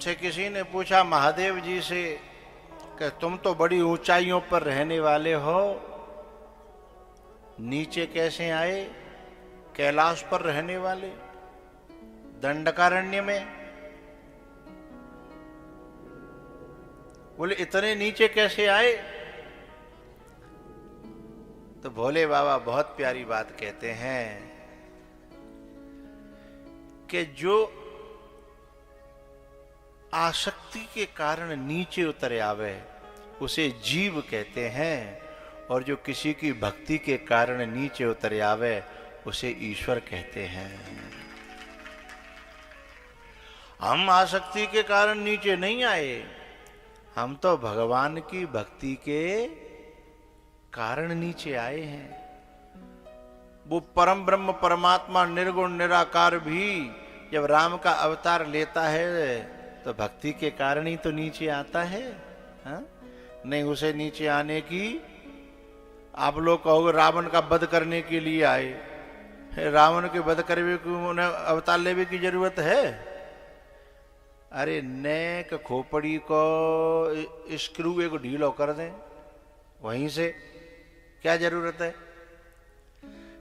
मुझसे किसी ने पूछा महादेव जी से कि तुम तो बड़ी ऊंचाइयों पर रहने वाले हो, नीचे कैसे आए? कैलाश पर रहने वाले, दंडकारण्य में, बोले इतने नीचे कैसे आए? तो भोले बाबा बहुत प्यारी बात कहते हैं कि जो आसक्ति के कारण नीचे उतर आवे उसे जीव कहते हैं, और जो किसी की भक्ति के कारण नीचे उतर आवे उसे ईश्वर कहते हैं। हम आसक्ति के कारण नीचे नहीं आए, हम तो भगवान की भक्ति के कारण नीचे आए हैं। वो परम ब्रह्म परमात्मा निर्गुण निराकार भी जब राम का अवतार लेता है तो भक्ति के कारण ही तो नीचे आता है, हा? नहीं उसे नीचे आने की, आप लोग कहोगे रावण का वध करने के लिए आए, रावण के वध करने को उन्हें अवतार लेने की जरूरत है? अरे नेक खोपड़ी को स्क्रू एक ढीलो कर दें, वहीं से क्या जरूरत है?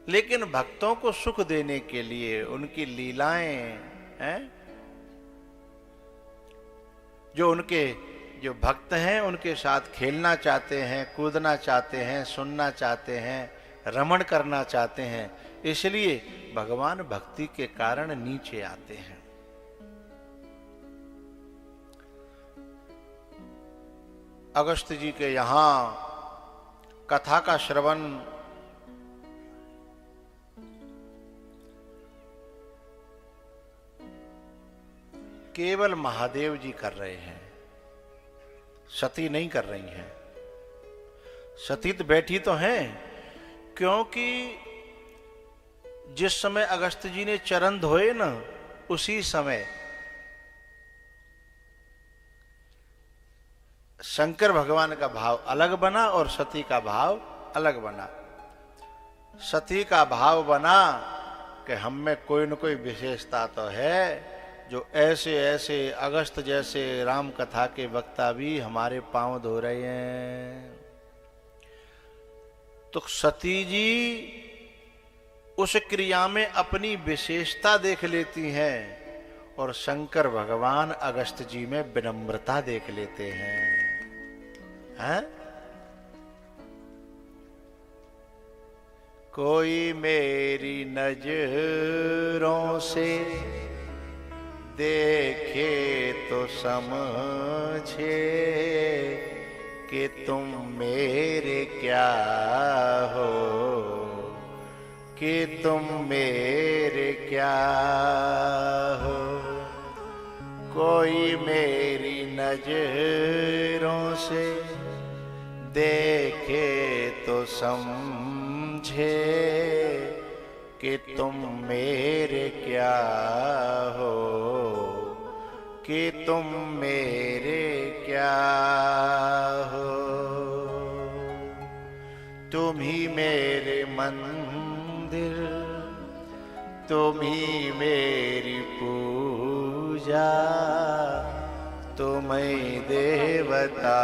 लेकिन भक्तों को सुख देने के लिए उनकी लीलाएं हैं, जो भक्त हैं उनके साथ खेलना चाहते हैं, कूदना चाहते हैं, सुनना चाहते हैं, रमण करना चाहते हैं, इसलिए भगवान भक्ति के कारण नीचे आते हैं। अगस्त जी के यहां कथा का श्रवण केवल महादेव जी कर रहे हैं, सती नहीं कर रही हैं। सती तो बैठी तो हैं, क्योंकि जिस समय अगस्त जी ने चरण धोए ना, उसी समय शंकर भगवान का भाव अलग बना और सती का भाव अलग बना। सती का भाव बना कि हम में कोई न कोई विशेषता तो है, जो ऐसे ऐसे अगस्त जैसे राम कथा के वक्ता भी हमारे पांव धो रहे हैं। तो सती जी उस क्रिया में अपनी विशेषता देख लेती हैं और शंकर भगवान अगस्त जी में विनम्रता देख लेते हैं। कोई मेरी नजरों से देखे तो समझे कि तुम मेरे क्या हो, कि तुम मेरे क्या हो। कोई मेरी नजरों से देखे तो समझे कि तुम मेरे क्या हो, कि तुम मेरे क्या हो। तुम ही मेरे मंदिर, तुम ही मेरी पूजा, तुम ही देवता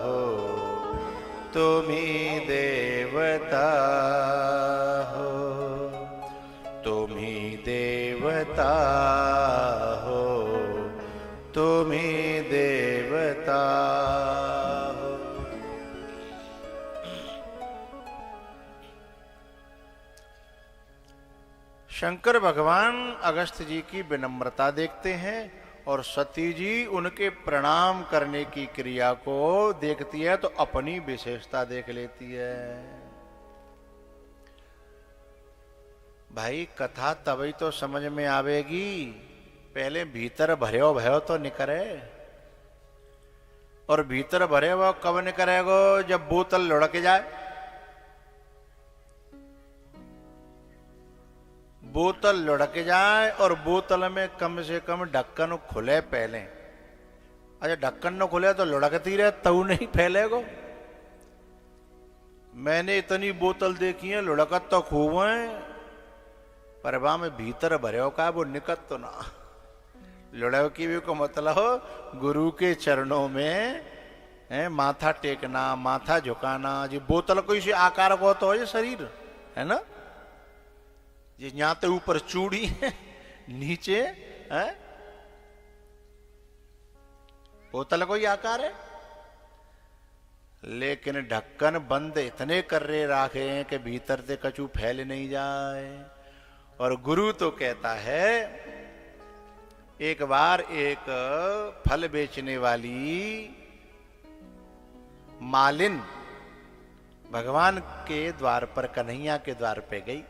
हो, तुम ही देवता हो, तुम ही देवता हो, तुम ही देवता हो। शंकर भगवान अगस्त जी की विनम्रता देखते हैं और सती जी उनके प्रणाम करने की क्रिया को देखती है तो अपनी विशेषता देख लेती है। भाई कथा तभी तो समझ में आवेगी, पहले भीतर भर्यो भयो तो निकरे, और भीतर भरे वो कब निकरेगो? जब बोतल लुढ़क जाए। बोतल लुढ़क जाए और बोतल में कम से कम ढक्कन खुले पहले। अच्छा ढक्कन न खुले तो लुढ़कती रहे, तब नहीं फैलेगो। मैंने इतनी बोतल देखी है, लुढ़कत तो खूब है, पर वहां में भीतर भरे का वो निकत तो ना। लुढ़की को मतलब गुरु के चरणों में माथा टेकना, माथा झुकाना। जी बोतल कोई से आकार को तो है शरीर, है ना, ये यहां तो ऊपर चूड़ी है, नीचे है बोतल कोई आकार है, लेकिन ढक्कन बंद इतने कर्रे राखे हैं कि भीतर से कछु फैल नहीं जाए। और गुरु तो कहता है, एक बार एक फल बेचने वाली मालिन भगवान के द्वार पर, कन्हैया के द्वार पे गई,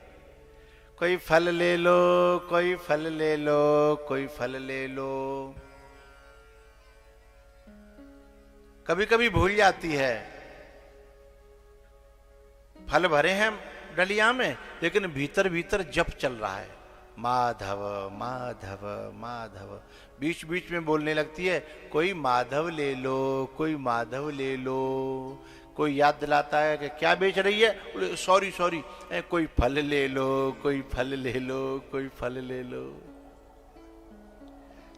कोई फल ले लो, कोई फल ले लो, कोई फल ले लो। कभी कभी भूल जाती है, फल भरे हैं डलिया में, लेकिन भीतर भीतर जप चल रहा है, माधव माधव माधव। बीच बीच में बोलने लगती है, कोई माधव ले लो, कोई माधव ले लो। कोई याद दिलाता है कि क्या बेच रही है, सॉरी सॉरी, कोई फल ले लो, कोई फल ले लो, कोई फल ले लो।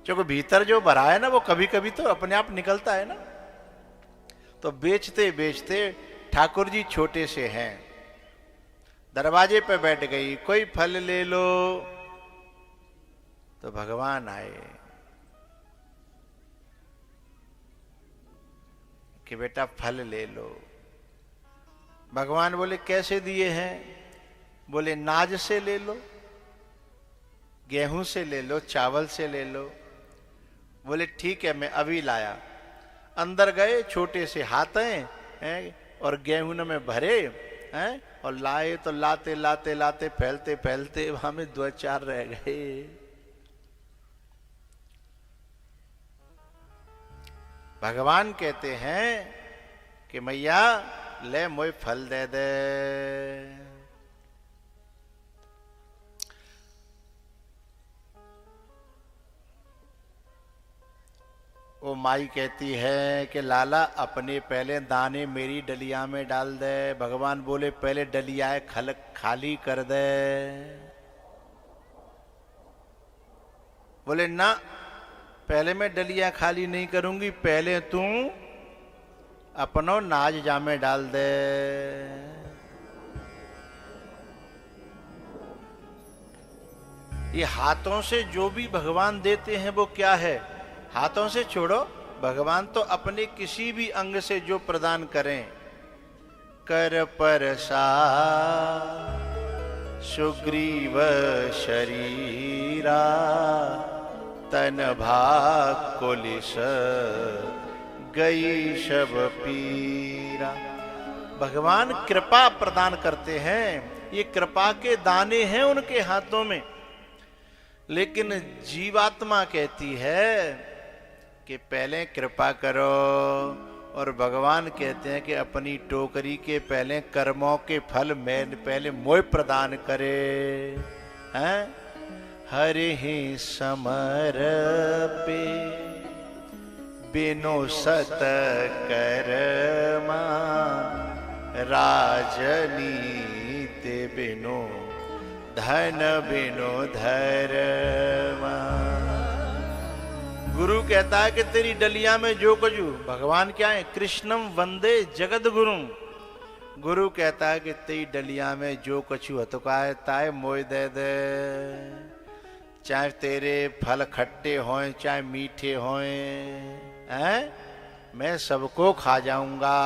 क्योंकि भीतर जो भरा है ना, वो कभी कभी तो अपने आप निकलता है ना। तो बेचते बेचते ठाकुर जी छोटे से हैं, दरवाजे पे बैठ गई, कोई फल ले लो। तो भगवान आए कि बेटा फल ले लो। भगवान बोले कैसे दिए हैं? बोले नाज से ले लो, गेहूं से ले लो, चावल से ले लो। बोले ठीक है, मैं अभी लाया। अंदर गए, छोटे से हाथ हैं और गेहूं में भरे हैं, और लाए तो लाते लाते लाते फैलते फैलते वहां में 2-4 रह गए। भगवान कहते हैं कि मैया ले मोय फल दे दे। वो माई कहती है कि लाला अपने पहले दाने मेरी डलिया में डाल दे। भगवान बोले पहले डलिया खाली कर दे। बोले ना, पहले मैं डलिया खाली नहीं करूंगी, पहले तू अपनो नाज जामे डाल दे। ये हाथों से जो भी भगवान देते हैं वो क्या है? हाथों से छोड़ो, भगवान तो अपने किसी भी अंग से जो प्रदान करें। कर परसा सुग्रीव शरीरा, तन भाग कुलिस गई शब पीरा। भगवान कृपा प्रदान करते हैं, ये कृपा के दाने हैं उनके हाथों में। लेकिन जीवात्मा कहती है कि पहले कृपा करो, और भगवान कहते हैं कि अपनी टोकरी के पहले कर्मों के फल मैं पहले मोय प्रदान करे। हैं हरि ही समर पे बिनो सत कर्मा, राजनीति बिनो धन बिनो धर्मा। गुरु कहता है कि तेरी डलिया में जो कुछ, भगवान क्या है? कृष्णम वंदे जगत गुरुम। गुरु कहता है कि तेरी डलिया में जो कुछ हतुकाय ताय मोय दे दे। चाहे तेरे फल खट्टे हों चाहे मीठे हों, हैं मैं सबको खा जाऊंगा।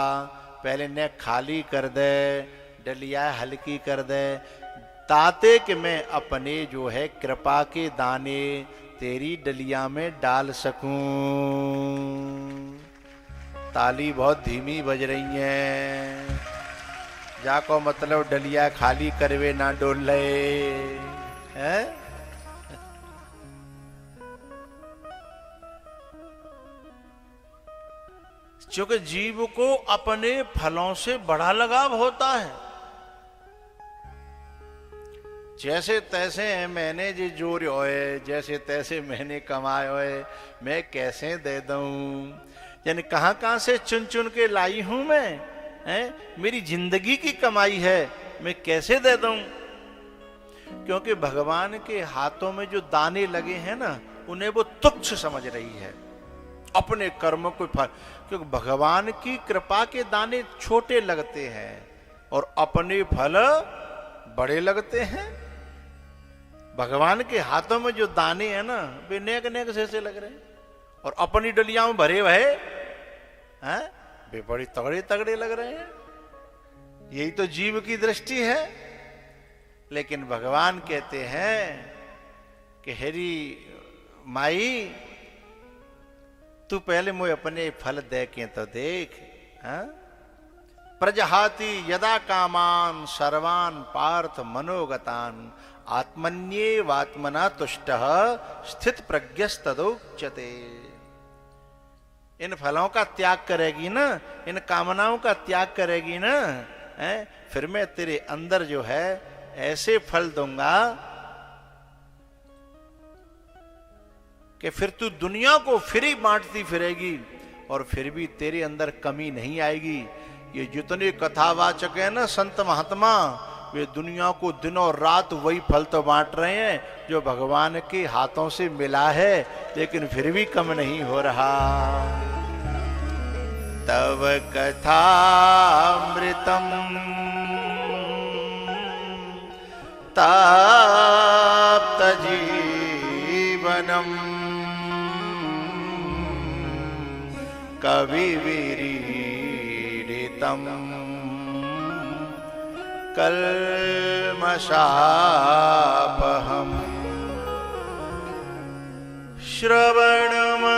पहले ने खाली कर दे, डलिया हल्की कर दे, ताते कि मैं अपने जो है कृपा के दाने तेरी डलिया में डाल सकूं। ताली बहुत धीमी बज रही है, जाको मतलब डलिया खाली करवे ना डोले। हैं क्योंकि जीव को अपने फलों से बड़ा लगाव होता है। जैसे तैसे मैंने जो जोर होए, जैसे तैसे मैंने कमाए होए, मैं कैसे दे दूं? यानी कहां कहां से चुन चुन के लाई हूं मैं, हैं मेरी जिंदगी की कमाई है, मैं कैसे दे दूं? क्योंकि भगवान के हाथों में जो दाने लगे हैं ना, उन्हें वो तुच्छ समझ रही है, अपने कर्मों को फल। क्योंकि भगवान की कृपा के दाने छोटे लगते हैं और अपने फल बड़े लगते हैं। भगवान के हाथों में जो दाने हैं ना, वे नेक नेक से लग रहे हैं, और अपनी डलियां में भरे हुए हैं वे बड़ी तगड़े तगड़े लग रहे हैं। यही तो जीव की दृष्टि है। लेकिन भगवान कहते हैं कि हेरी माई, तू पहले मुझे अपने फल दे के तो देख। प्रजहाति यदा कामान सर्वान पार्थ मनोगतान आत्मन्येवात्मना तुष्टः स्थित प्रज्ञस्तदोच्यते। इन फलों का त्याग करेगी ना, इन कामनाओं का त्याग करेगी ना, फिर मैं तेरे अंदर जो है ऐसे फल दूंगा कि फिर तू दुनिया को फ्री बांटती फिरेगी और फिर भी तेरे अंदर कमी नहीं आएगी। ये जितने कथावाचक है ना संत महात्मा, वे दुनिया को दिन और रात वही फल तो बांट रहे हैं जो भगवान के हाथों से मिला है, लेकिन फिर भी कम नहीं हो रहा। तव कथामृतम ताप्त जीवनम कविविरीडितम कल्मषापहम् श्रवणमंगलम्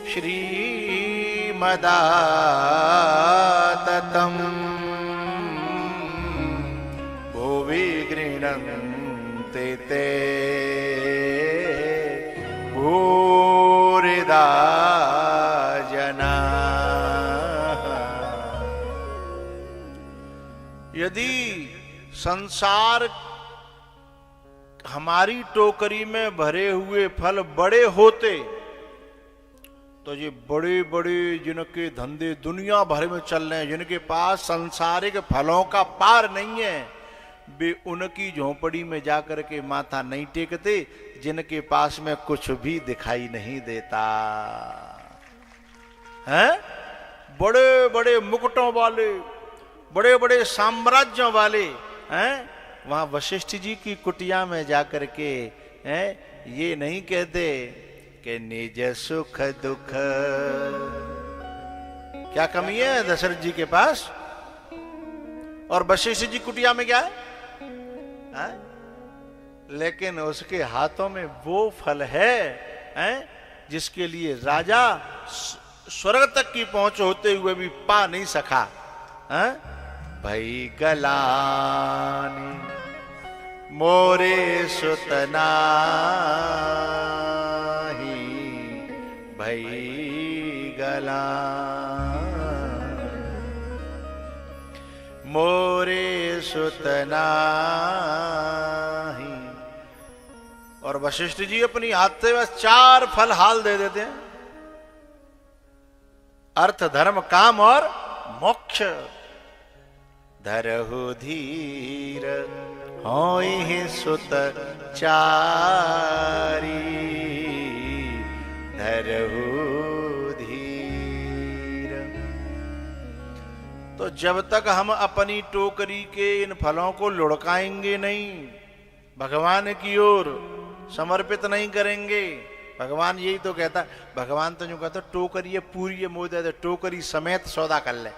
श्रीमदाततम् भुवि गृह्णन्ति ते भूरिदा जना। यदि संसार हमारी टोकरी में भरे हुए फल बड़े होते तो ये बड़े बड़े जिनके धंधे दुनिया भर में चल रहे हैं, जिनके पास संसारिक फलों का पार नहीं है, वे उनकी झोपड़ी में जाकर के माथा नहीं टेकते जिनके पास में कुछ भी दिखाई नहीं देता है। बड़े बड़े मुकुटों वाले, बड़े बड़े साम्राज्यों वाले हैं, वहां वशिष्ठ जी की कुटिया में जाकर के हैं ये नहीं कहते कि निज सुख दुख। क्या कमी है दशरथ जी के पास? और वशिष्ठ जी कुटिया में क्या है? लेकिन उसके हाथों में वो फल है जिसके लिए राजा स्वर्ग तक की पहुंच होते हुए भी पा नहीं सका। भई गलानी मोरे सुतनाही, भई गला मोरे सुतनाही। और वशिष्ठ जी अपनी हाथ से बस 4 फल हाल दे देते हैं, अर्थ धर्म काम और मोक्ष। धरहु धीर होई सुत चारी, धरहु धीर। तो जब तक हम अपनी टोकरी के इन फलों को लुढ़काएंगे नहीं, भगवान की ओर समर्पित नहीं करेंगे, भगवान यही तो कहता, भगवान तो जो कहता टोकरी ये पूरी है मोह दे, टोकरी समेत सौदा कर ले।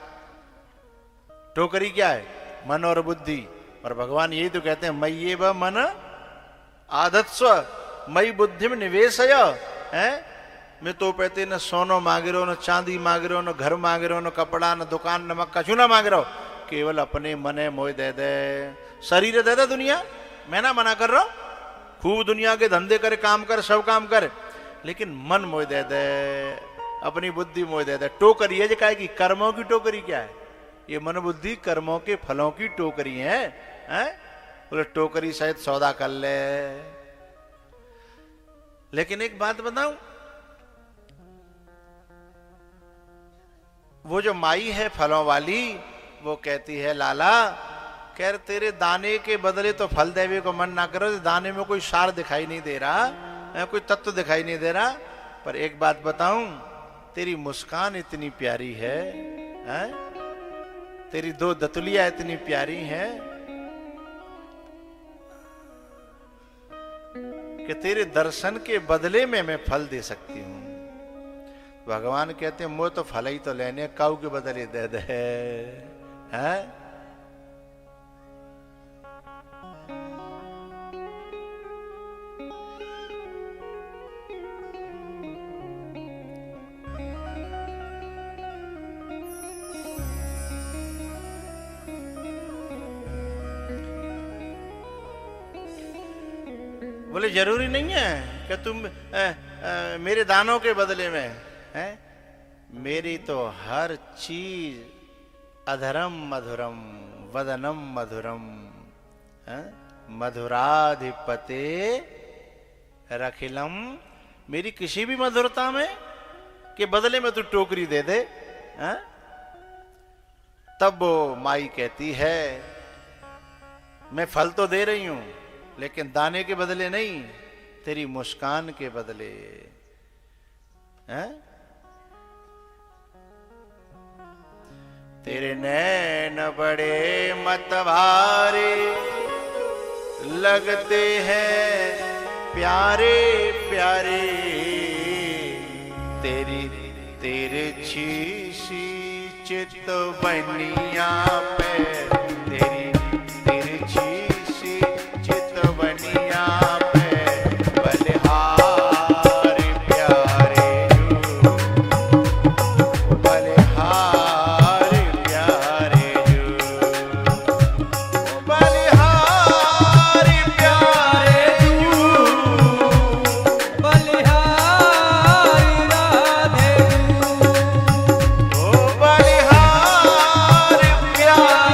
टोकरी क्या है? मन और बुद्धि। और भगवान यही तो कहते हैं मय्ये व मन आधत्स्व मई बुद्धि में निवेशय है। मैं तो कहते न सोनो मांग रहे हो, न चांदी मांग रहे हो, न घर मांग रहे हो, न कपड़ा, न दुकान, न मक्का चूना मांग रहे हो, केवल अपने मने मोह दे दे। शरीर दे दे दुनिया, मैं ना मना कर रहा हूं, खूब दुनिया के धंधे कर, काम कर, सब काम कर, लेकिन मन मोह दे दे, अपनी बुद्धि मोह दे दे। टोकरी है जो कहे कि कर्मों की टोकरी क्या है? ये मन बुद्धि कर्मों के फलों की टोकरी है, बोले टोकरी सहित सौदा कर ले। लेकिन एक बात बताऊं, वो जो माई है फलों वाली, वो कहती है लाला कह रहे तेरे दाने के बदले तो फल देवे को मन ना करो, दाने में कोई सार दिखाई नहीं दे रहा, कोई तत्व दिखाई नहीं दे रहा, पर एक बात बताऊं, तेरी मुस्कान इतनी प्यारी है, तेरी दो दतुलियां इतनी प्यारी हैं कि तेरे दर्शन के बदले में मैं फल दे सकती हूं। भगवान कहते हैं मोह तो फल ही तो लेने, काऊ के बदले दे दे, हैं? बोले जरूरी नहीं है कि तुम मेरे दानों के बदले में है, मेरी तो हर चीज अधरम मधुरम वदनम मधुरम मधुराधिपते रखिलम, मेरी किसी भी मधुरता में के बदले में तू टोकरी दे दे। तब वो माई कहती है मैं फल तो दे रही हूं लेकिन दाने के बदले नहीं, तेरी मुस्कान के बदले। हैं? तेरे नैन बड़े मतवारे लगते हैं प्यारे प्यारे, तेरी तिरछी सी चितवनिया पे, तेरी तिरछी सी चितवनिया पे बलिहार प्यारे जो, बलिहार प्यारे जो, बलिहार प्यारे जो, बलिहार राधे, ओ बलिहार प्यारे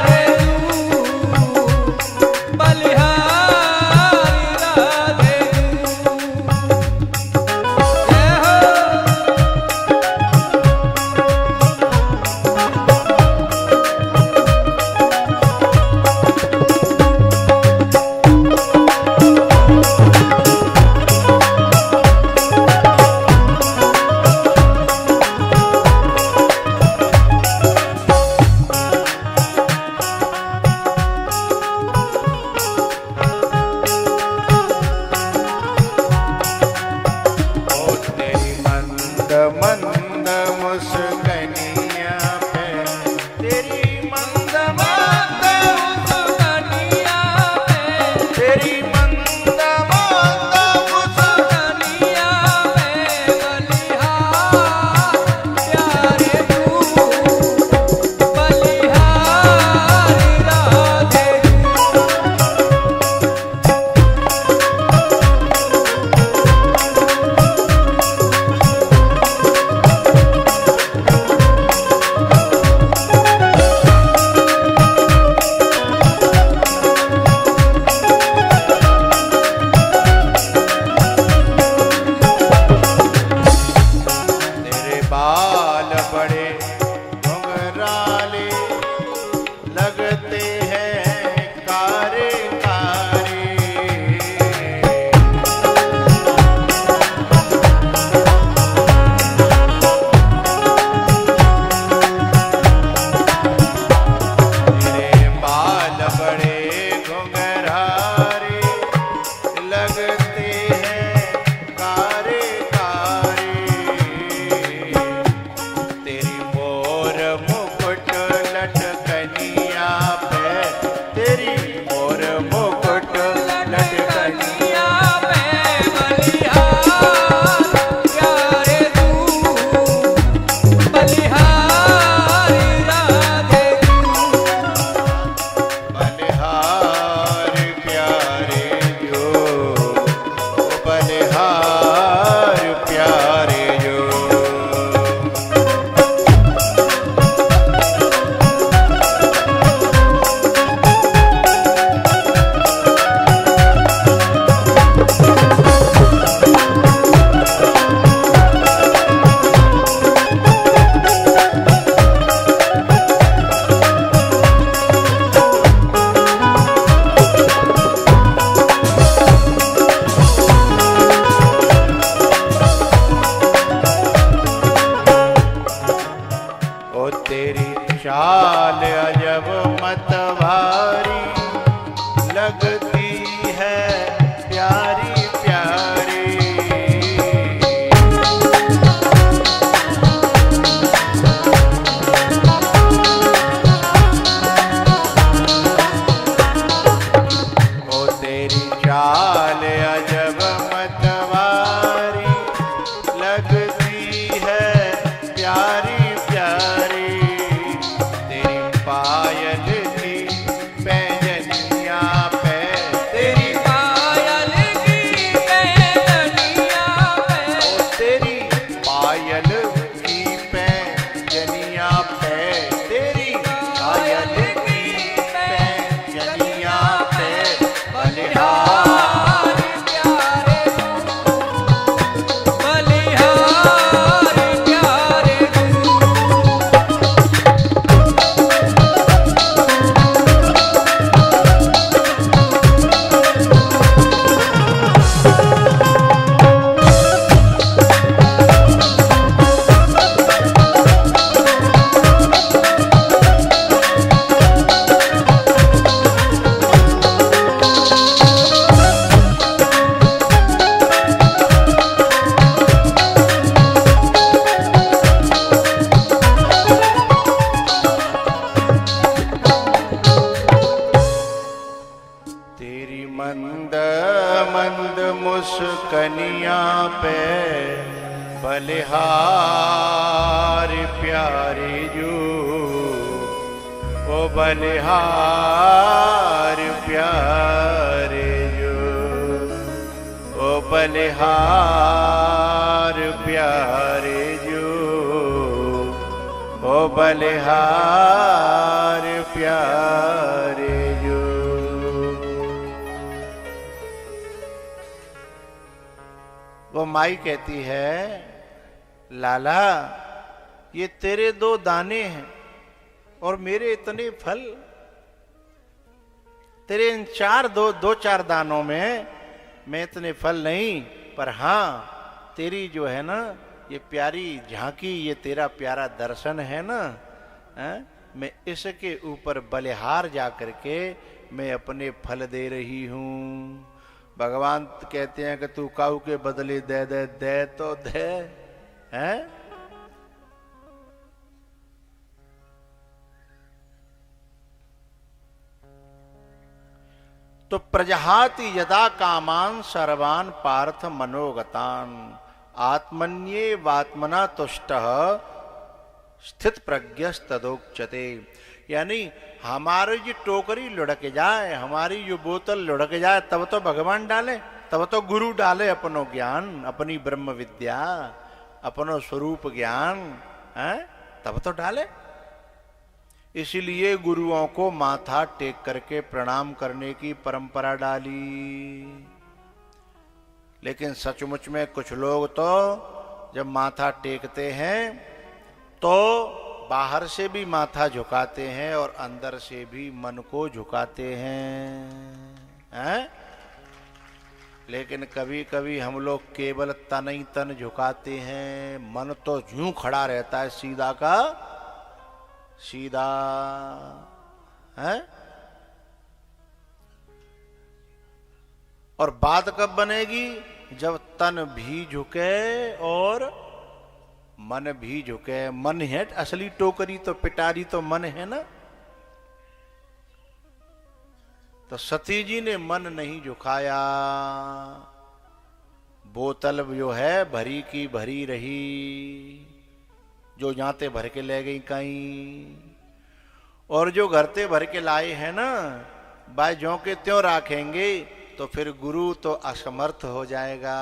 चाल अजब मतवारी, लगती है प्यारी प्यारी। ओ तेरी चाल अजब मतवारी, लगती है प्यारी प्यारी। तेरी पायल की पैंजनिया पे, तेरी पायल की पैंजनिया पे, ओ तेरी पायल की पैंजनिया पे, तेरी पायल की पैंजनिया पे बलिहार प्यारे बलिहार प्यारे तेरी मंद मंद मुस्कनिया पे बलिहार प्यारे जो, ओ बलिहार प्यारे जो, ओ बलिहार प्यारे जो, ओ बलिहार प्यारे जो। वो माई कहती है, लाला ये तेरे 2 दाने हैं और मेरे इतने फल। तेरे इन 4 दानों में मैं इतने फल नहीं, पर हाँ तेरी जो है ना ये प्यारी झांकी, ये तेरा प्यारा दर्शन है ना, मैं इसके ऊपर बलिहार जा करके मैं अपने फल दे रही हूं। भगवान कहते हैं कि तू काऊ के बदले दे दे, दे तो दे, हैं? तो प्रजहाति यदा कामान सर्वान पार्थ मनोगतान, आत्मन्येवात्मना तुष्टः स्थित प्रज्ञस्तदोच्यते। यानी हमारी जो टोकरी लुढ़क जाए, हमारी जो बोतल लुढ़क जाए, तब तो भगवान डाले, तब तो गुरु डाले अपनो ज्ञान, अपनी ब्रह्म विद्या, अपनो स्वरूप ज्ञान, है तब तो डाले। इसलिए गुरुओं को माथा टेक करके प्रणाम करने की परंपरा डाली। लेकिन सचमुच में कुछ लोग तो जब माथा टेकते हैं तो बाहर से भी माथा झुकाते हैं और अंदर से भी मन को झुकाते हैं? लेकिन कभी कभी हम लोग केवल तन ही तन झुकाते हैं, मन तो यूं खड़ा रहता है सीधा का सीधा, है? और बात कब बनेगी? जब तन भी झुके और मन भी झुके। मन है असली टोकरी, तो पिटारी तो मन है ना। तो सती जी ने मन नहीं झुकाया, बोतल जो है भरी की भरी रही, जो जाते भर के ले गई कहीं, और जो घरते भर के लाए हैं ना, बाय ज्यों के त्यों रखेंगे तो फिर गुरु तो असमर्थ हो जाएगा।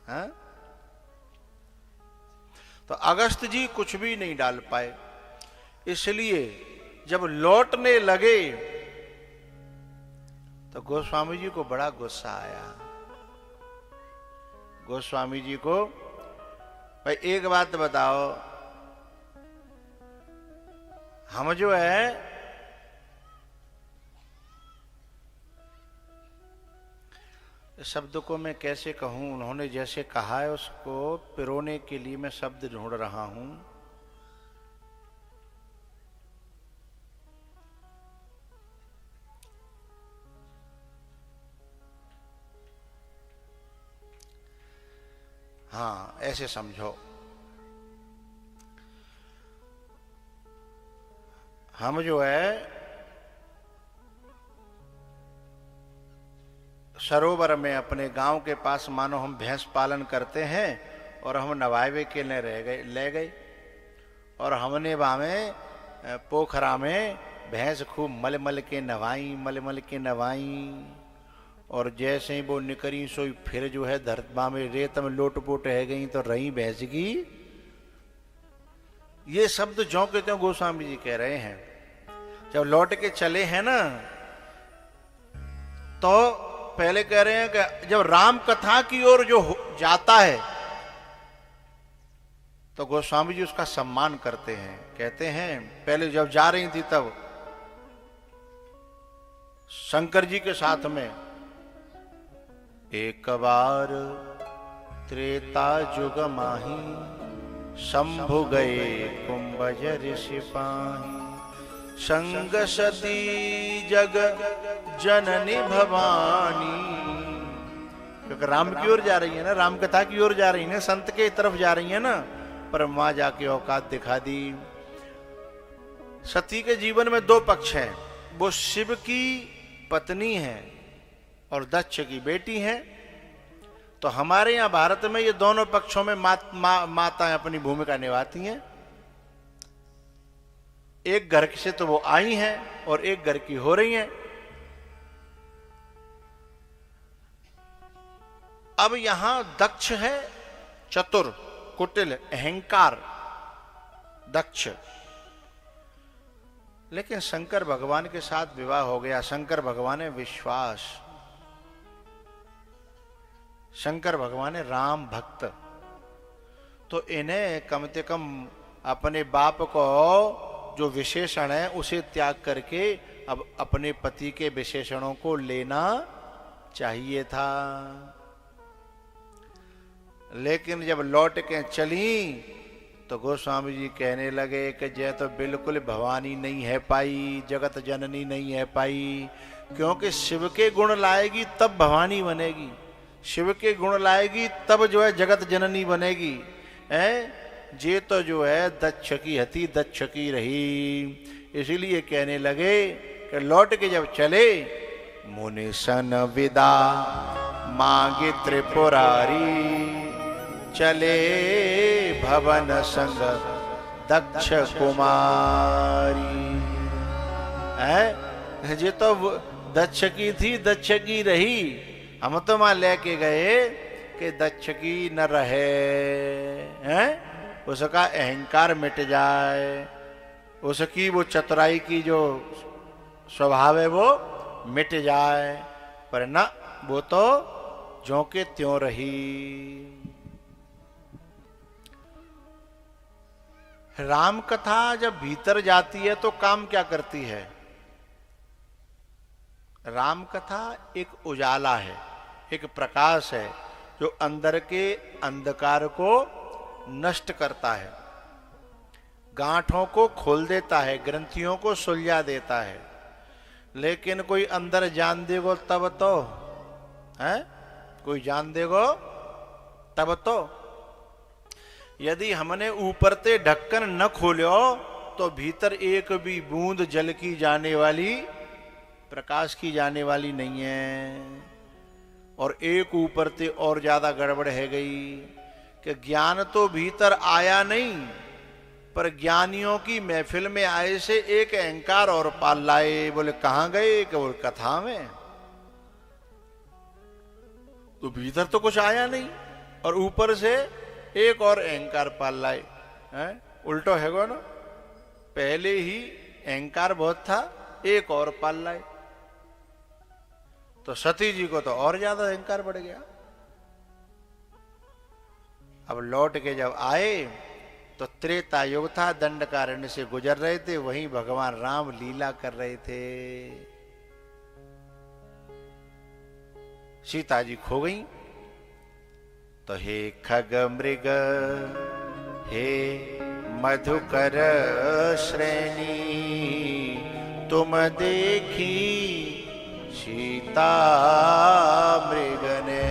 हा? तो अगस्त जी कुछ भी नहीं डाल पाए। इसलिए जब लौटने लगे तो गोस्वामी जी को बड़ा गुस्सा आया। गोस्वामी जी को, भाई एक बात बताओ, हम जो है शब्द को मैं कैसे कहूं, उन्होंने जैसे कहा है उसको पिरोने के लिए मैं शब्द ढूंढ रहा हूं। हाँ, ऐसे समझो। हम जो है सरोवर में अपने गांव के पास मानो हम भैंस पालन करते हैं और हम नवावे के लिए ले गए और हमने वहां में पोखरा में भैंस खूब मल मल के नवाई और जैसे ही वो निकरी सोई फिर जो है धरती में रेत में लोट-पोट है गई तो रही भैंस की। ये शब्द जो कहते हैं गोस्वामी जी कह रहे हैं। जब लौट के चले हैं ना तो पहले कह रहे हैं कि जब राम कथा की ओर जो जाता है तो गोस्वामी जी उसका सम्मान करते हैं। कहते हैं पहले जब जा रही थी तब शंकर जी के साथ में एक बार त्रेता जुग माही शंभु गए कुंभजर सिपाही संग सती जग जननी भवानी। क्योंकि राम की ओर जा रही है ना, राम कथा की ओर जा रही है, संत के तरफ जा रही है ना, पर मां जाके औकात दिखा दी। सती के जीवन में दो पक्ष हैं, वो शिव की पत्नी है और दक्ष की बेटी है। तो हमारे यहां भारत में ये दोनों पक्षों में माताएं अपनी भूमिका निभाती हैं। एक घर से तो वो आई हैं और एक घर की हो रही हैं। अब यहां दक्ष है चतुर, कुटिल, अहंकार दक्ष, लेकिन शंकर भगवान के साथ विवाह हो गया। शंकर भगवान है विश्वास, शंकर भगवान है राम भक्त। तो इन्हें कम से कम अपने बाप को जो विशेषण है उसे त्याग करके अब अपने पति के विशेषणों को लेना चाहिए था। लेकिन जब लौट के चली तो गोस्वामी जी कहने लगे कि जय तो बिल्कुल भवानी नहीं है पाई, जगत जननी नहीं है पाई। क्योंकि शिव के गुण लाएगी तब भवानी बनेगी, शिव के गुण लाएगी तब जो है जगत जननी बनेगी। जे तो जो है दक्ष की हती दक्ष की रही। इसीलिए कहने लगे कि लौट के जब चले मुनि सन विदा मांगे त्रिपुरारी चले भवन संग दक्ष कुमारी। है जे तो दक्ष की थी दक्ष की रही, हम तो वहां लेके गए कि दक्ष की न रहे, हैं उसका अहंकार मिट जाए, उसकी वो चतुराई की जो स्वभाव है वो मिट जाए। पर ना, वो तो ज्यों के त्यों रही। राम कथा जब भीतर जाती है तो काम क्या करती है? राम कथा एक उजाला है, एक प्रकाश है जो अंदर के अंधकार को नष्ट करता है, गांठों को खोल देता है, ग्रंथियों को सुलझा देता है। लेकिन कोई अंदर जान देगो तब तो है, कोई जान देगो तब तो। यदि हमने ऊपर से ढक्कन न खोलो तो भीतर एक भी बूंद जल की जाने वाली, प्रकाश की जाने वाली नहीं है। और एक ऊपर से और ज्यादा गड़बड़ है गई कि ज्ञान तो भीतर आया नहीं, पर ज्ञानियों की महफिल में आए से एक अहंकार और पाल लाए। बोले कहां गए? कि बोले कथा में। तो भीतर तो कुछ आया नहीं और ऊपर से एक और अहंकार पाल लाए। उल्टो है गो ना, पहले ही अहंकार बहुत था, एक और पाल लाए। तो सती जी को तो और ज्यादा अहंकार बढ़ गया। अब लौट के जब आए तो त्रेता युग था, दंडकारण्य से गुजर रहे थे, वहीं भगवान राम लीला कर रहे थे। सीता जी खो गई तो हे खग मृग हे मधुकर श्रेणी तुम देखी सीता मृगने।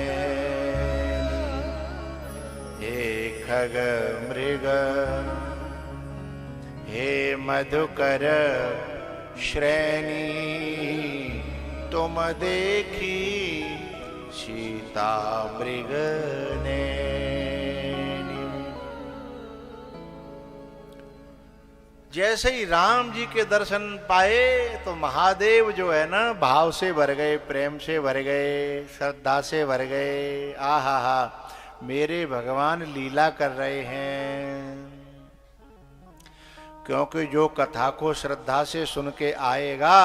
खग मृग हे मधुकर श्रेणी तुम देखी सीता मृग ने। जैसे ही राम जी के दर्शन पाए तो महादेव जो है ना भाव से भर गए, प्रेम से भर गए, श्रद्धा से भर गए। आहा हा, मेरे भगवान लीला कर रहे हैं। क्योंकि जो कथा को श्रद्धा से सुन के आएगा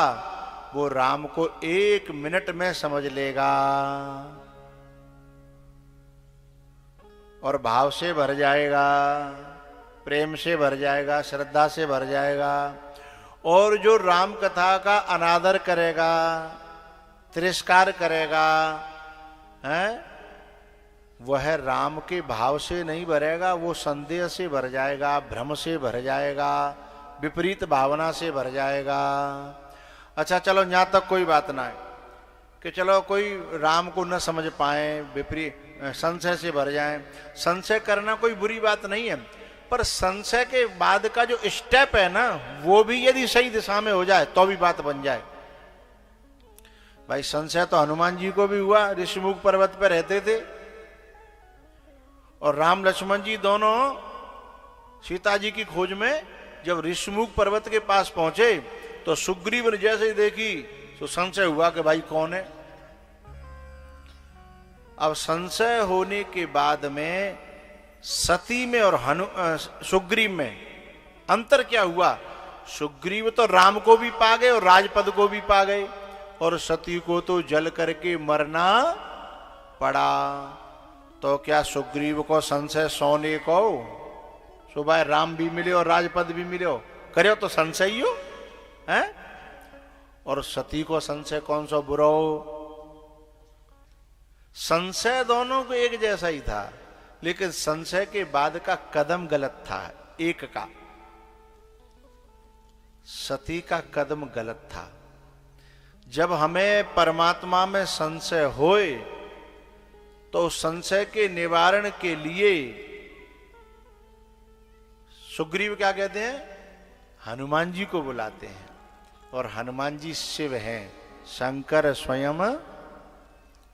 वो राम को 1 मिनट में समझ लेगा और भाव से भर जाएगा, प्रेम से भर जाएगा, श्रद्धा से भर जाएगा। और जो राम कथा का अनादर करेगा, तिरस्कार करेगा, हैं, वह राम के भाव से नहीं भरेगा, वो संदेह से भर जाएगा, भ्रम से भर जाएगा, विपरीत भावना से भर जाएगा। अच्छा चलो यहाँ तक कोई बात ना है कि चलो कोई राम को न समझ पाए, विपरीत संशय से भर जाए। संशय करना कोई बुरी बात नहीं है, पर संशय के बाद का जो स्टेप है ना वो भी यदि सही दिशा में हो जाए तो भी बात बन जाए। भाई संशय तो हनुमान जी को भी हुआ, ऋषिमुख पर्वत पर रहते थे और राम लक्ष्मण जी दोनों सीता जी की खोज में जब ऋषिमुख पर्वत के पास पहुंचे तो सुग्रीव ने जैसे ही देखी तो संशय हुआ कि भाई कौन है। अब संशय होने के बाद में सती में और सुग्रीव में अंतर क्या हुआ? सुग्रीव तो राम को भी पा गए और राजपद को भी पा गए और सती को तो जल करके मरना पड़ा। तो क्या सुग्रीव को संशय सोने को सुबह राम भी मिले और राजपद भी मिले हो, करे तो संशय ही हो है? और सती को संशय कौन सा बुरा हो? संशय दोनों को एक जैसा ही था, लेकिन संशय के बाद का कदम गलत था। एक का सती का कदम गलत था। जब हमें परमात्मा में संशय होए तो संशय के निवारण के लिए सुग्रीव क्या कहते हैं? हनुमान जी को बुलाते हैं और हनुमान जी शिव हैं, शंकर स्वयं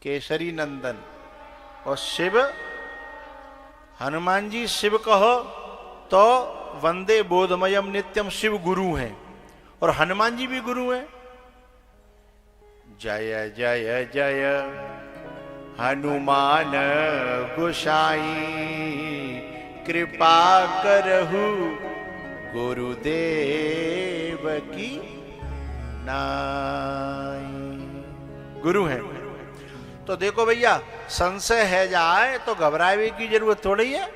केसरी नंदन। और शिव हनुमान जी शिव कहो तो वंदे बोधमयम नित्यम शिव गुरु हैं और हनुमान जी भी गुरु हैं। जय जय जय हनुमान गोसाई कृपा करहु गुरुदेव की नाई। गुरु हैं। तो देखो भैया, संशय है जाए तो घबरावे की जरूरत थोड़ी है।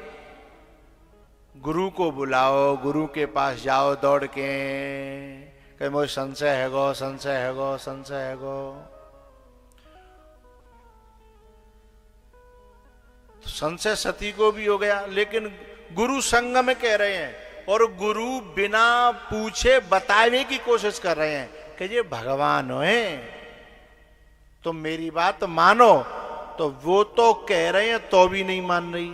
गुरु को बुलाओ, गुरु के पास जाओ दौड़ के, कहीं मुझे संशय है गो, संशय है गो, संशय है गो। संशय सती को भी हो गया, लेकिन गुरु संग में कह रहे हैं और गुरु बिना पूछे बतावे की कोशिश कर रहे हैं कि ये भगवान है, तुम मेरी बात मानो। तो वो तो कह रहे हैं तो भी नहीं मान रही,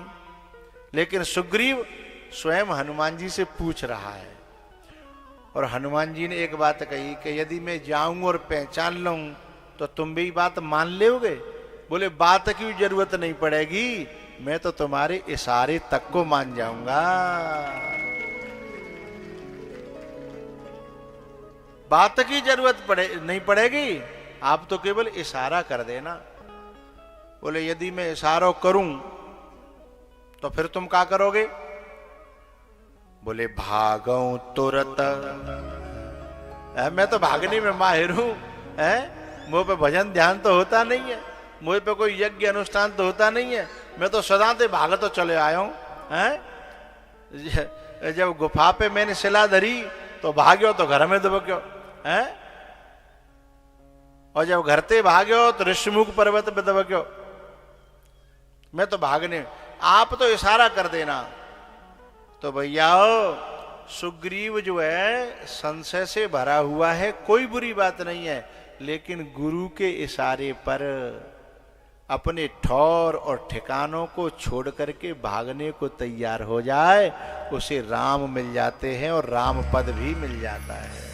लेकिन सुग्रीव स्वयं हनुमान जी से पूछ रहा है। और हनुमान जी ने एक बात कही कि यदि मैं जाऊं और पहचान लूं तो तुम भी बात मान लोगे? बोले बात की जरूरत नहीं पड़ेगी, मैं तो तुम्हारे इशारे तक को मान जाऊंगा। बात की जरूरत नहीं पड़ेगी, आप तो केवल इशारा कर देना। बोले यदि मैं इशारा करूं तो फिर तुम क्या करोगे? बोले भागऊं तुरंत। मैं तो भागने में माहिर हूं, मुझ पे भजन ध्यान तो होता नहीं है, मुझ पे कोई यज्ञ अनुष्ठान तो होता नहीं है, मैं तो सदा से भाग तो चले आया हूं। जब गुफा पे मैंने शिला धरी तो भाग्यो तो घर में दबक्यो है, और जब घर ते भाग्यो तो ऋषिमुख पर्वत पे दबक्यो। मैं तो भागने, आप तो इशारा कर देना। तो भैया सुग्रीव जो है संशय से भरा हुआ है, कोई बुरी बात नहीं है, लेकिन गुरु के इशारे पर अपने ठौर और ठिकानों को छोड़ करके भागने को तैयार हो जाए, उसे राम मिल जाते हैं और राम पद भी मिल जाता है।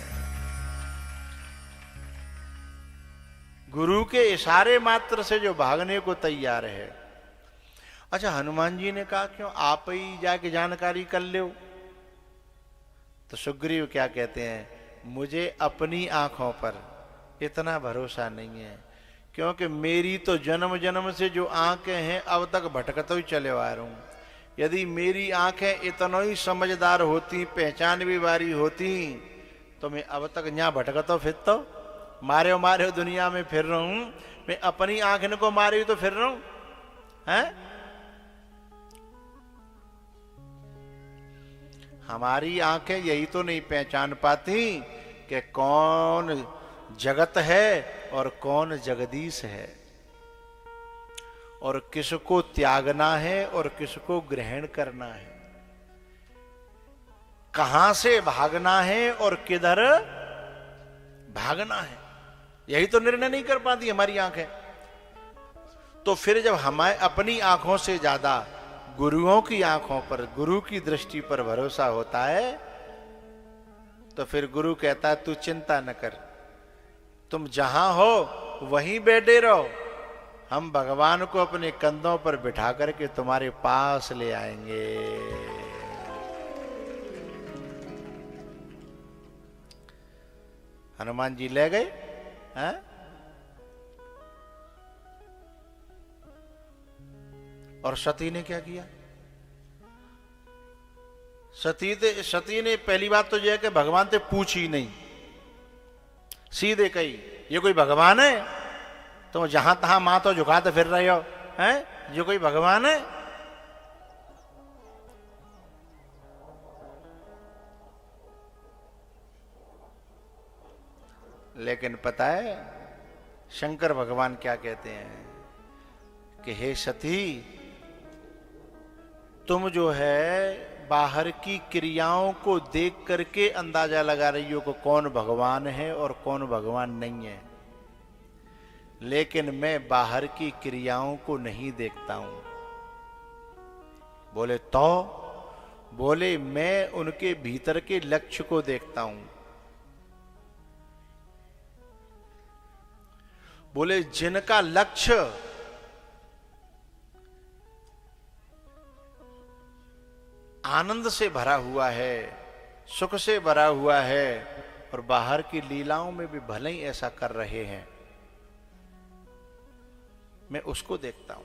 गुरु के इशारे मात्र से जो भागने को तैयार है। अच्छा, हनुमान जी ने कहा क्यों आप ही जाके जानकारी कर लो। तो सुग्रीव क्या कहते हैं, मुझे अपनी आंखों पर इतना भरोसा नहीं है, क्योंकि मेरी तो जन्म जन्म से जो आंखें हैं अब तक भटकता ही चले आ रहा हूं। यदि मेरी आंखें इतना ही समझदार होती, पहचान भी वारी होती, तो मैं अब तक यहाँ भटकता फिर तो मारे दुनिया में फिर रहा हूं। मैं अपनी आंख इनको मारे तो फिर रहा हूं हैं। हमारी आंखें यही तो नहीं पहचान पाती कि कौन जगत है और कौन जगदीश है, और किसको त्यागना है और किसको ग्रहण करना है, कहां से भागना है और किधर भागना है, यही तो निर्णय नहीं कर पाती हमारी आंखें। तो फिर जब हमारे अपनी आंखों से ज्यादा गुरुओं की आंखों पर, गुरु की दृष्टि पर भरोसा होता है, तो फिर गुरु कहता है तू चिंता न कर, तुम जहां हो वहीं बैठे रहो, हम भगवान को अपने कंधों पर बिठा करके तुम्हारे पास ले आएंगे। हनुमान जी ले गए हैं? और सती ने क्या किया? सती ने पहली बात तो यह है कि भगवान से पूछी नहीं, सीधे कही ये कोई भगवान है? तुम जहां तहां मां तो झुकाते फिर रहे हो हैं, ये कोई भगवान है? लेकिन पता है शंकर भगवान क्या कहते हैं कि हे सती, तुम जो है बाहर की क्रियाओं को देख करके अंदाजा लगा रही हो कि कौन भगवान है और कौन भगवान नहीं है, लेकिन मैं बाहर की क्रियाओं को नहीं देखता हूं। बोले तो? बोले मैं उनके भीतर के लक्ष्य को देखता हूं। बोले जिनका लक्ष्य आनंद से भरा हुआ है, सुख से भरा हुआ है, और बाहर की लीलाओं में भी भले ही ऐसा कर रहे हैं, मैं उसको देखता हूं।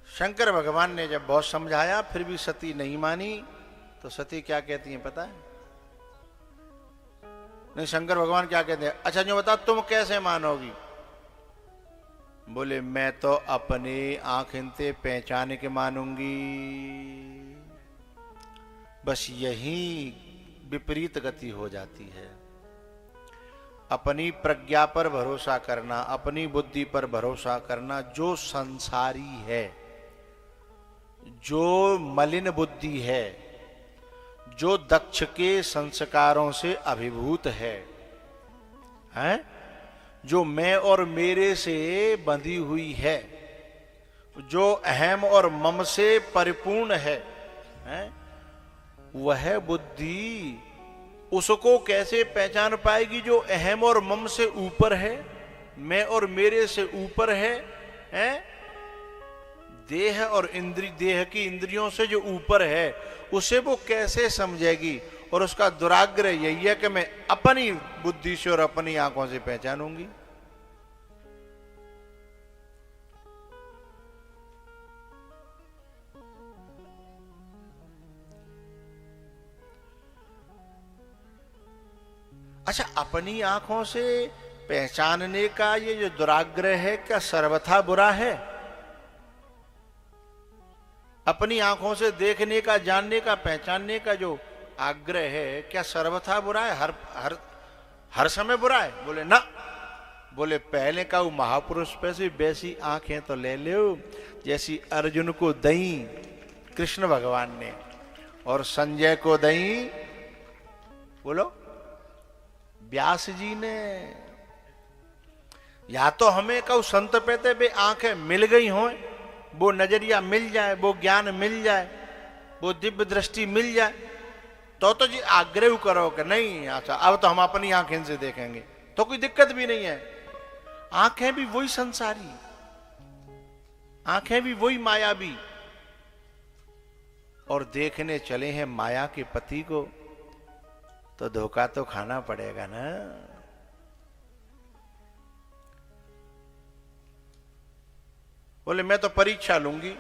शंकर भगवान ने जब बहुत समझाया फिर भी सती नहीं मानी, तो सती क्या कहती हैं पता है? नहीं, शंकर भगवान क्या कहते हैं, अच्छा जो बता तुम कैसे मानोगी? बोले मैं तो अपनी आंखें से पहचान के मानूंगी। बस यही विपरीत गति हो जाती है। अपनी प्रज्ञा पर भरोसा करना, अपनी बुद्धि पर भरोसा करना, जो संसारी है, जो मलिन बुद्धि है, जो दक्ष के संस्कारों से अभिभूत है, हैं? जो मैं और मेरे से बंधी हुई है, जो अहम और मम से परिपूर्ण है, हैं? वह बुद्धि उसको कैसे पहचान पाएगी जो अहम और मम से ऊपर है, मैं और मेरे से ऊपर है, हैं? देह और देह की इंद्रियों से जो ऊपर है, उसे वो कैसे समझेगी? और उसका दुराग्रह यही है कि मैं अपनी बुद्धि से और अपनी आंखों से पहचानूंगी। अच्छा, अपनी आंखों से पहचानने का ये जो दुराग्रह है, क्या सर्वथा बुरा है? अपनी आंखों से देखने का, जानने का, पहचानने का जो आग्रह है, क्या सर्वथा बुरा है? हर समय बुरा है? बोले ना। बोले पहले का वो महापुरुष पे से वैसी आंखें तो ले लो जैसी अर्जुन को दई कृष्ण भगवान ने, और संजय को दई बोलो व्यास जी ने। या तो हमें कहू संत पेते बे आंखें मिल गई हों, वो नजरिया मिल जाए, वो ज्ञान मिल जाए, वो दिव्य दृष्टि मिल जाए, तो जी आग्रह करो कि नहीं अच्छा अब तो हम अपनी आंखें से देखेंगे, तो कोई दिक्कत भी नहीं है। आंखें भी वही संसारी, आंखें भी वही मायावी, और देखने चले हैं माया के पति को, तो धोखा तो खाना पड़ेगा ना। बोले मैं तो परीक्षा लूंगी।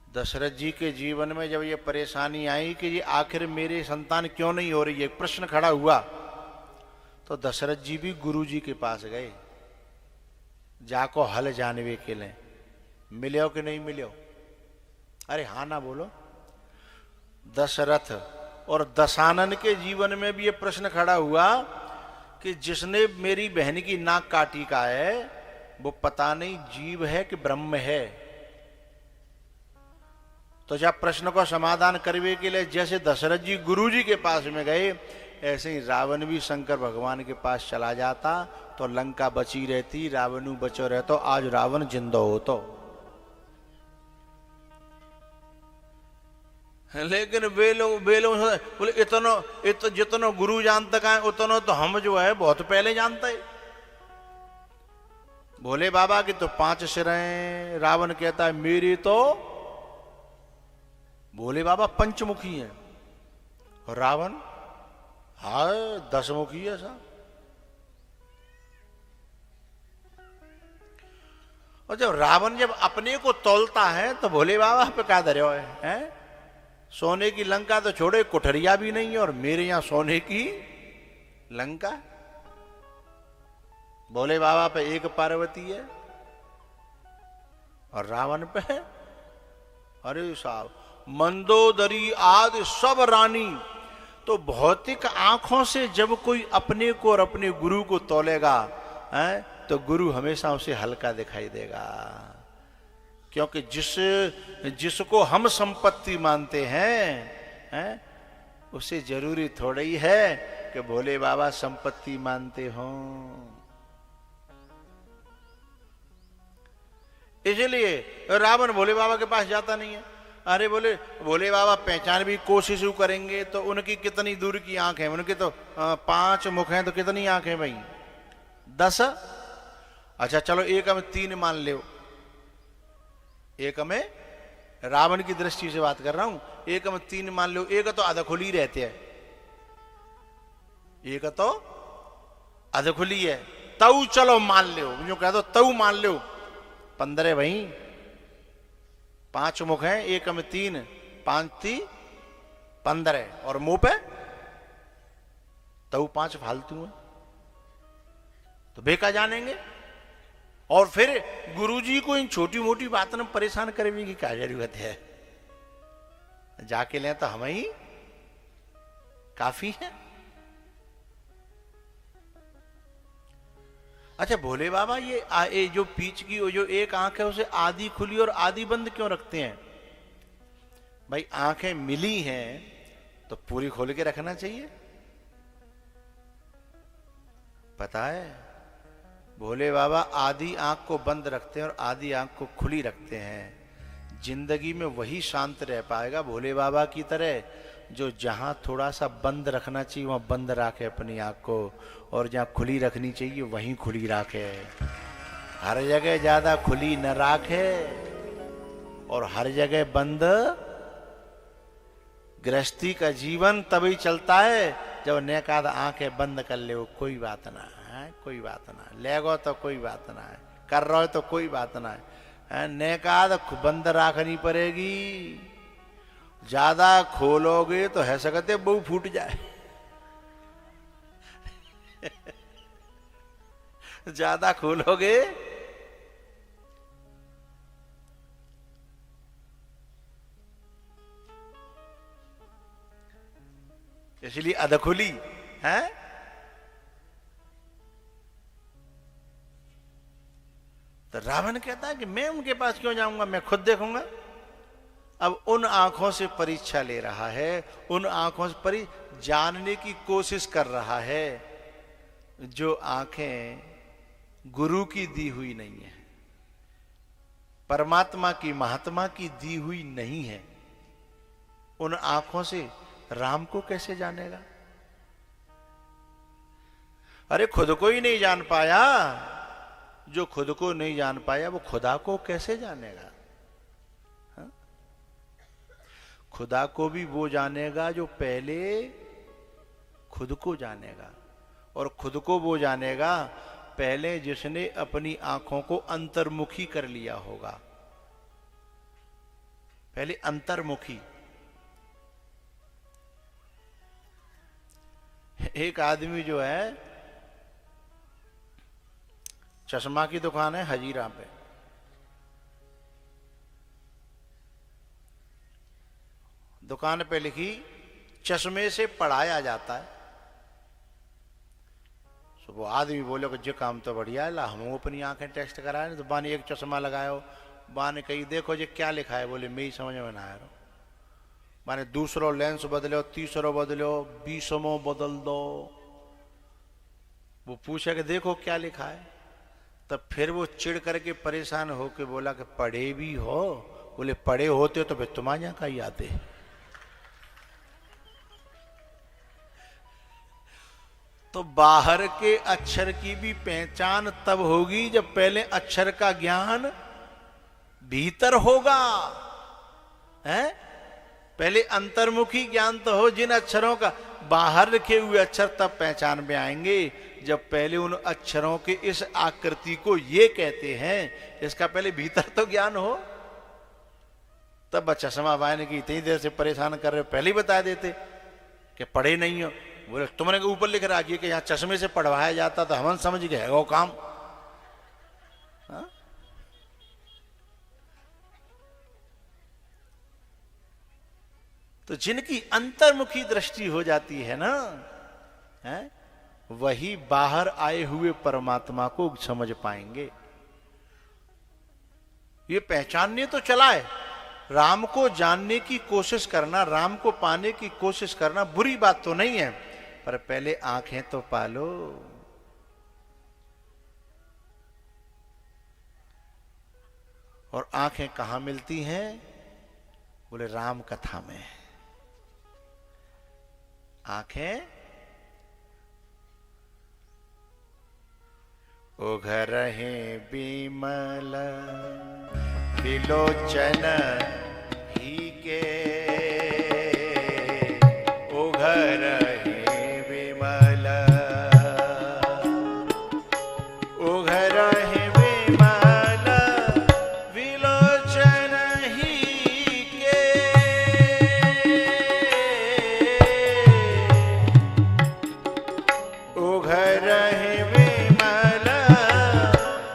दशरथ जी के जीवन में जब ये परेशानी आई कि ये आखिर मेरे संतान क्यों नहीं हो रही है, प्रश्न खड़ा हुआ, तो दशरथ जी भी गुरु जी के पास गए, जाको हल जानवे के लिए मिले कि नहीं मिले। अरे हाँ ना बोलो। दशरथ और दशानन के जीवन में भी ये प्रश्न खड़ा हुआ कि जिसने मेरी बहन की नाक काटी का है वो पता नहीं जीव है कि ब्रह्म है। तो जब प्रश्न को समाधान करने के लिए जैसे दशरथ जी गुरु जी के पास में गए, ऐसे ही रावण भी शंकर भगवान के पास चला जाता तो लंका बची रहती, रावणु बचो रहतो, आज रावण जिंदो होतो। लेकिन वे लोग बोले इतना जितना गुरु जानता है उतना तो हम जो है बहुत पहले जानते हैं। भोले बाबा की तो 5 सिर हैं, रावण कहता है मेरी तो, भोले बाबा पंचमुखी हैं और रावण हाँ 10 मुखी है साहब। और जब रावण जब अपने को तोलता है तो भोले बाबा पे क्या दरियो है? सोने की लंका तो छोड़े, कुठरिया भी नहीं है और मेरे यहां सोने की लंका। भोले बाबा पे एक पार्वती है और रावण पे है अरे साहब मंदोदरी आदि सब रानी। तो भौतिक आंखों से जब कोई अपने को और अपने गुरु को तोलेगा तो गुरु हमेशा उसे हल्का दिखाई देगा, क्योंकि जिसको हम संपत्ति मानते हैं उसे जरूरी थोड़ा ही है कि भोले बाबा संपत्ति मानते हों। इसलिए रावण भोले बाबा के पास जाता नहीं है। अरे बोले भोले बाबा पहचान भी कोशिश करेंगे तो उनकी कितनी दूर की आंख है, उनके तो 5 मुख हैं, तो कितनी आंख है भाई 10। अच्छा चलो एक में 3 मान लो, एक में रावण की दृष्टि से बात कर रहा हूं, एक में 3 मान लो, एक तो अधखुली रहते हैं, एक तो अधखुली है, तऊ चलो मान लो, जो कह दो तऊ मान लो 15 भाई, 5 मुख हैं, एक में 3, 5 3 15 और मुंह पे तऊ 5 फालतू है, तो बेका जानेंगे। और फिर गुरुजी को इन छोटी मोटी बातों में परेशान करने की क्या जरूरत है, जाके लें तो हम ही काफी है। अच्छा भोले बाबा ये जो पीछ की जो एक आंख है उसे आधी खुली और आधी बंद क्यों रखते हैं? भाई आंखें मिली हैं तो पूरी खोल के रखना चाहिए। पता है भोले बाबा आधी आंख को बंद रखते हैं और आधी आंख को खुली रखते हैं। जिंदगी में वही शांत रह पाएगा भोले बाबा की तरह जो जहां थोड़ा सा बंद रखना चाहिए वहां बंद रखे अपनी आंख को, और जहां खुली रखनी चाहिए वहीं खुली रखे। हर जगह ज्यादा खुली न रखे और हर जगह बंद। गृहस्थी का जीवन तभी चलता है जब नेकाद आंखें बंद कर ले, कोई बात ना है, कोई बात ना लेगो तो कोई बात ना है, कर रहे हो तो कोई बात ना है, नेकाद बंद रखनी पड़ेगी। ज्यादा खोलोगे तो है सकते बहु फूट जाए ज्यादा खोलोगे इसलिए अधखुली है। तो रावण कहता है कि मैं उनके पास क्यों जाऊंगा, मैं खुद देखूंगा। अब उन आंखों से परीक्षा ले रहा है, उन आंखों से जानने की कोशिश कर रहा है जो आंखें गुरु की दी हुई नहीं है, परमात्मा की, महात्मा की दी हुई नहीं है। उन आंखों से राम को कैसे जानेगा? अरे खुद को ही नहीं जान पाया, जो खुद को नहीं जान पाया वो खुदा को कैसे जानेगा? हा? खुदा को भी वो जानेगा जो पहले खुद को जानेगा, और खुद को वो जानेगा पहले जिसने अपनी आंखों को अंतर्मुखी कर लिया होगा। पहले अंतर्मुखी। एक आदमी जो है, चश्मा की दुकान है हजीरा पे, दुकान पे लिखी चश्मे से पढ़ाया जाता है। तो वो आदमी बोले कि जो काम तो बढ़िया है, ला हम अपनी आंखें टेस्ट कराए। तो बाने एक चश्मा लगायो, बाने कही देखो जी क्या लिखा है, बोले मैं ही समझ में ना आ रहा। माने दूसरो लेंस बदलो, तीसरो बदलो, 20वां बदल दो। वो पूछा कि देखो क्या लिखा है, तब फिर वो चिढ़ करके परेशान होके बोला कि पढ़े भी हो? बोले पढ़े होते तो फिर तुम्हारे यहाँ का ही आते। तो बाहर के अक्षर की भी पहचान तब होगी जब पहले अक्षर का ज्ञान भीतर होगा, है? पहले अंतर्मुखी ज्ञान तो हो। जिन अक्षरों का बाहर लिखे हुए अक्षर तब पहचान में आएंगे जब पहले उन अक्षरों के इस आकृति को ये कहते हैं, इसका पहले भीतर तो ज्ञान हो। तब चश्मा वायने की इतनी देर से परेशान कर रहे हो, पहले ही बता देते कि पढ़े नहीं हो। बोले तुमने ऊपर लिख रहा कि यहाँ चश्मे से पढ़वाया जाता तो हम समझ गए वो काम। हा? तो जिनकी अंतर्मुखी दृष्टि हो जाती है ना, है? वही बाहर आए हुए परमात्मा को समझ पाएंगे। ये पहचानने तो चला है, राम को जानने की कोशिश करना, राम को पाने की कोशिश करना बुरी बात तो नहीं है, पर पहले आंखें तो पालो। और आंखें कहां मिलती हैं? बोले राम कथा में। आंखें उघरहे बिमल विलोचन ही के, उघरहे विमल, उघरहे विमल विलोचन ही के, उघरहे विमल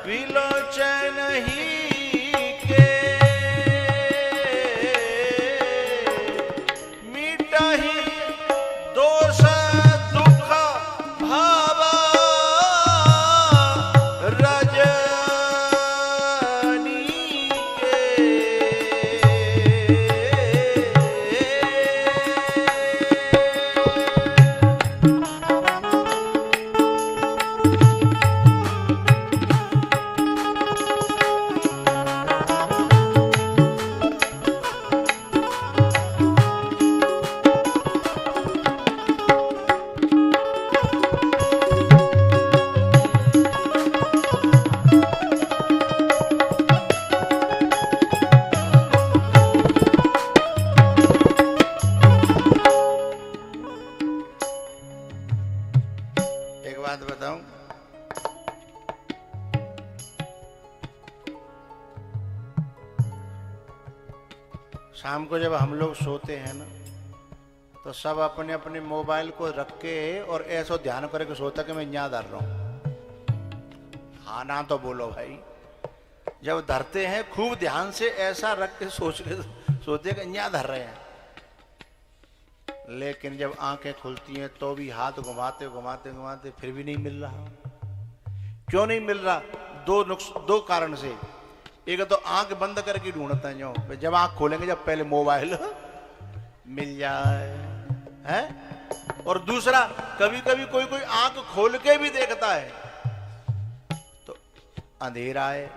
विलोचन ही के, मिटहि दोष दुख भाव रजनी के। एक बात बताऊं, शाम को जब हम लोग सोते हैं ना, तो सब अपने अपने मोबाइल को रख के और ऐसा ध्यान करके सोता कि मैं यहाँ धर रहा हूं। हाँ ना तो बोलो भाई। जब धरते हैं खूब ध्यान से ऐसा रख के सोच के सोते कि यहाँ धर रहे हैं, लेकिन जब आंखें खुलती हैं तो भी हाथ घुमाते घुमाते घुमाते फिर भी नहीं मिल रहा। क्यों नहीं मिल रहा? दो कारण से। एक तो आंख बंद करके ढूंढते हैं जो, जब आंख खोलेंगे जब पहले मोबाइल मिल जाए है। और दूसरा कभी कभी कोई कोई आंख खोल के भी देखता है तो अंधेरा है,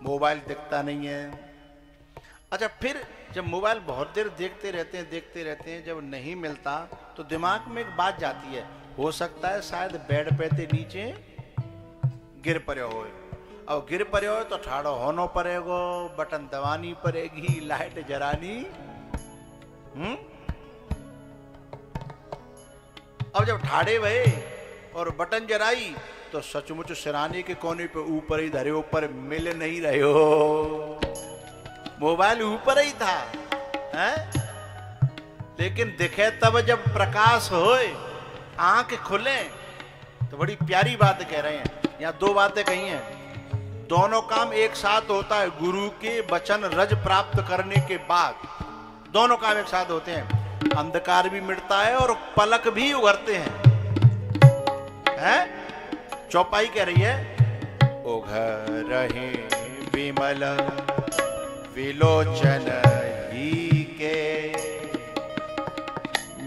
मोबाइल दिखता नहीं है। अच्छा, फिर जब मोबाइल बहुत देर देखते रहते हैं जब नहीं मिलता तो दिमाग में एक बात जाती है, हो सकता है शायद बेड पे ते नीचे गिर पड़े हो। अब गिर पड़े हो तो ठाड़ो होनो पड़ेगो, बटन दबानी पड़ेगी, लाइट जरानी। अब जब ठाड़े भये और बटन जराई तो सचमुच सिराने के कोने पे ऊपर ही धरे, ऊपर मिल नहीं रहे हो, मोबाइल ऊपर ही था है? लेकिन दिखे तब जब प्रकाश होए, आंख खुले तो बड़ी प्यारी बात कह रहे हैं। यहाँ दो बातें कही हैं, दोनों काम एक साथ होता है। गुरु के वचन रज प्राप्त करने के बाद दोनों काम एक साथ होते हैं, अंधकार भी मिटता है और पलक भी उभरते हैं। चौपाई कह रही है, उघर रहे विमल विलोचन ही के,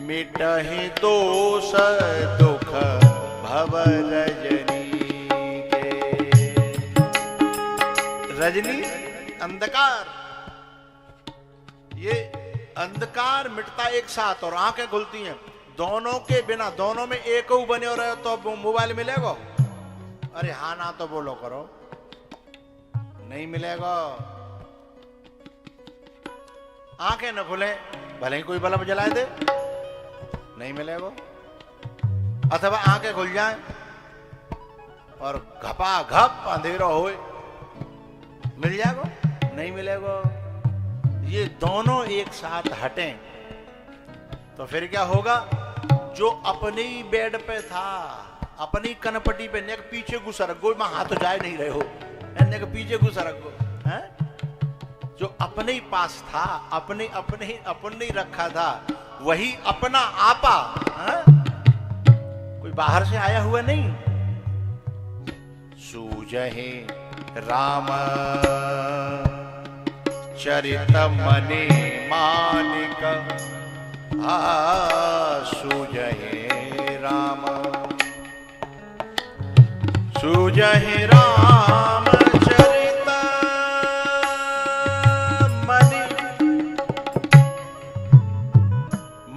मिटहि दोष दुख भव रजनी के। रजनी अंधकार, ये अंधकार मिटता एक साथ और आंखें खुलती हैं। दोनों के बिना, दोनों में एक ही बने हो रहे हो तो मोबाइल मिलेगा? अरे हाँ ना तो बोलो करो, नहीं मिलेगा। आंखें न खुले भले ही कोई बल्ब जलाए दे, नहीं मिलेगा। अथवा आंखें खुल जाएं और घपा घप अंधेरा होए, मिल जाएगा? नहीं मिलेगा। ये दोनों एक साथ हटें तो फिर क्या होगा? जो अपने ही बेड पे था, अपनी कनपटी पे नेक पीछे घुसा रखो, मैं हाथ तो जाए नहीं रहे हो, नेक पीछे घुसा रखो है। जो अपने ही पास था, अपने ही रखा था, वही अपना आपा है? कोई बाहर से आया हुआ नहीं। सूझहि राम चरित मने मानिक, सूझहि राम, सूझहि राम चरित मनि।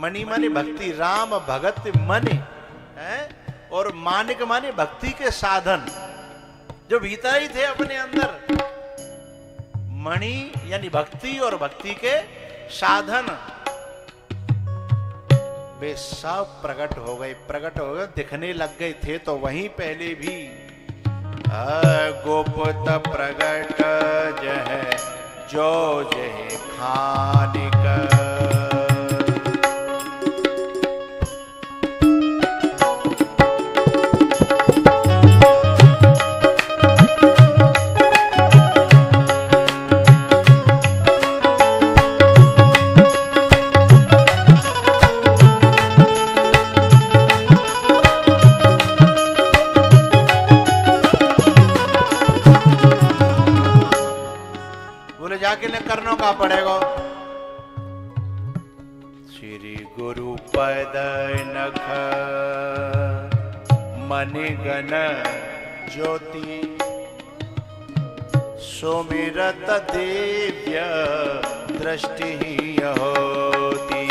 मणि माने भक्ति, राम भगत मनि है, और मानिक माने भक्ति के साधन जो भीतर ही थे अपने अंदर। मणि यानी भक्ति और भक्ति के साधन वे सब प्रकट हो गए, दिखने लग गए थे तो वहीं पहले भी गोपत प्रगट जह जो जह खानिक। जाके ले करनो का पड़ेगा। श्री गुरु पद नख मणिगण ज्योति, सुमिरत दिव्य दृष्टि होती।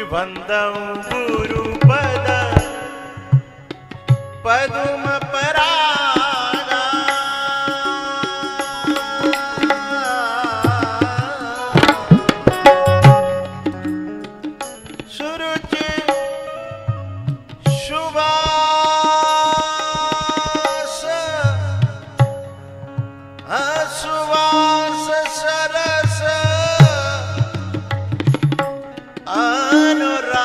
वंदं गुरु पद पदुम परागा, सुरुचि सुवास सुवास सरस अनुराग।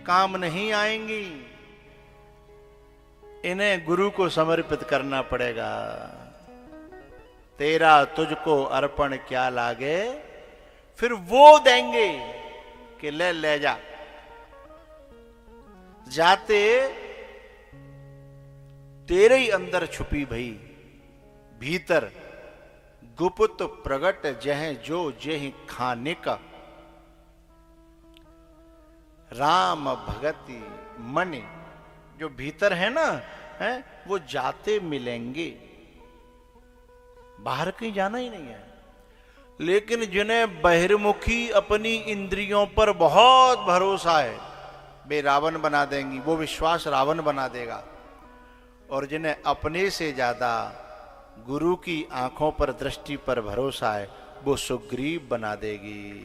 काम नहीं आएंगी, इन्हें गुरु को समर्पित करना पड़ेगा। तेरा तुझको अर्पण क्या लागे, फिर वो देंगे कि ले जा। जाते तेरे ही अंदर छुपी भई, भीतर गुप्त प्रगट जह जो जेहि खानिक, राम भगति मन। जो भीतर है ना, है वो जाते मिलेंगे, बाहर कहीं जाना ही नहीं है। लेकिन जिन्हें बहिर्मुखी अपनी इंद्रियों पर बहुत भरोसा है, वे रावण बना देंगी, वो विश्वास रावण बना देगा। और जिन्हें अपने से ज्यादा गुरु की आंखों पर, दृष्टि पर भरोसा है, वो सुग्रीव बना देगी।